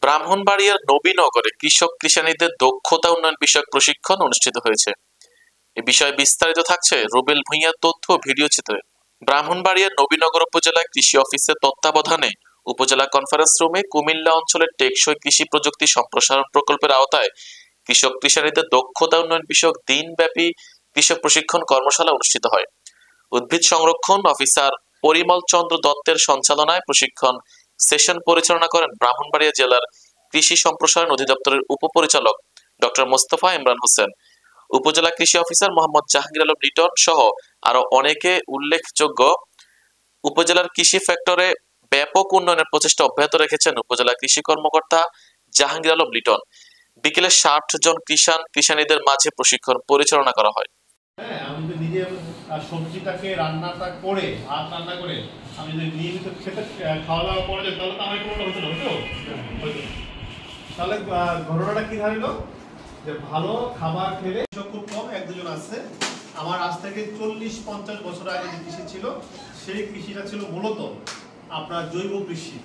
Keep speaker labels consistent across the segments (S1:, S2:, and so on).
S1: ব্রাহ্মণবাড়িয়ার নবীনগরে কৃষক কৃষানীদের দক্ষতা উন্নয়ন বিষয়ক প্রশিক্ষণ অনুষ্ঠিত হয়েছে। এ বিষয়ে বিস্তারিত থাকছে রুবেল ভূঁইয়ার তথ্য ও ভিডিও চিত্রে। ব্রাহ্মণবাড়িয়ার নবীনগর উপজেলা কৃষি অফিসের তত্ত্বাবধানে উপজেলা কনফারেন্স রুমে কুমিল্লা অঞ্চলের টেকসই কৃষি প্রযুক্তি সম্প্রসারণ প্রকল্পের আওতায় কৃষক কৃষানীদের দক্ষতা উন্নয়ন বিষয়ক দিনব্যাপী কৃষক প্রশিক্ষণ কর্মশালা অনুষ্ঠিত হয়। উদ্ভিদ সংরক্ষণ অফিসার পরিমল চন্দ্র দত্তের সঞ্চালনায় প্রশিক্ষণ সেশন পরিচালনা করেন ব্রাহ্মণবাড়িয়া জেলার কৃষি সম্প্রসারণ অধিদপ্তরের উপপরিচালক ডক্টর মোস্তফা ইমরান হোসেন, উপজেলা কৃষি অফিসার মোহাম্মদ জাহাঙ্গীর আলম লিটন সহ আরো অনেকে। উল্লেখযোগ্য, উপজেলার কৃষি ফ্যাক্টরে ব্যাপক উন্নয়নের প্রচেষ্টা অব্যাহত রেখেছেন উপজেলা কৃষি কর্মকর্তা জাহাঙ্গীর আলম লিটন। বিকেলে ৬০ জন কৃষানীদের মাঝে প্রশিক্ষণ পরিচালনা করা হয়।
S2: আমি তো নিজে সবজিটাকে রান্নাটা করে রান্না করে আমি যদি নিয়মিত খেতে খাওয়া দাওয়া করে তাহলে তো আমার কোনোটা হতো না, হতো। তাহলে ঘটনাটা কি ধরলো যে ভালো খাবার খেলে খুব কম, এক দুজন আছে। আমার আজ থেকে ৪০-৫০ বছর আগে যে কৃষি ছিল সেই কৃষিটা ছিল মূলত আপনার জৈব কৃষি,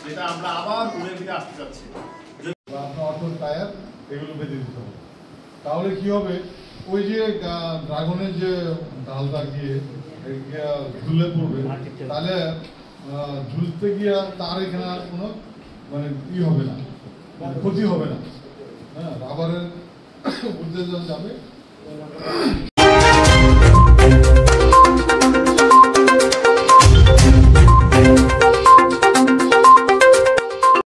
S2: যেটা আমরা আবার ঘুরে ফিরে আসতে চাচ্ছি।
S3: আপনার অটো টায়ার এগুলো বেঁধে দিতে হবে, তাহলে কি হবে, ওই যে ড্রাগনের যে ডালটা গিয়ে ঝুলে পড়বে, তাহলে ঝুলতে গিয়ে তার এখানে আর কোনো মানে ই হবে না, ক্ষতি হবে না। হ্যাঁ, রাবারের উদ্দেশ্য যাবে।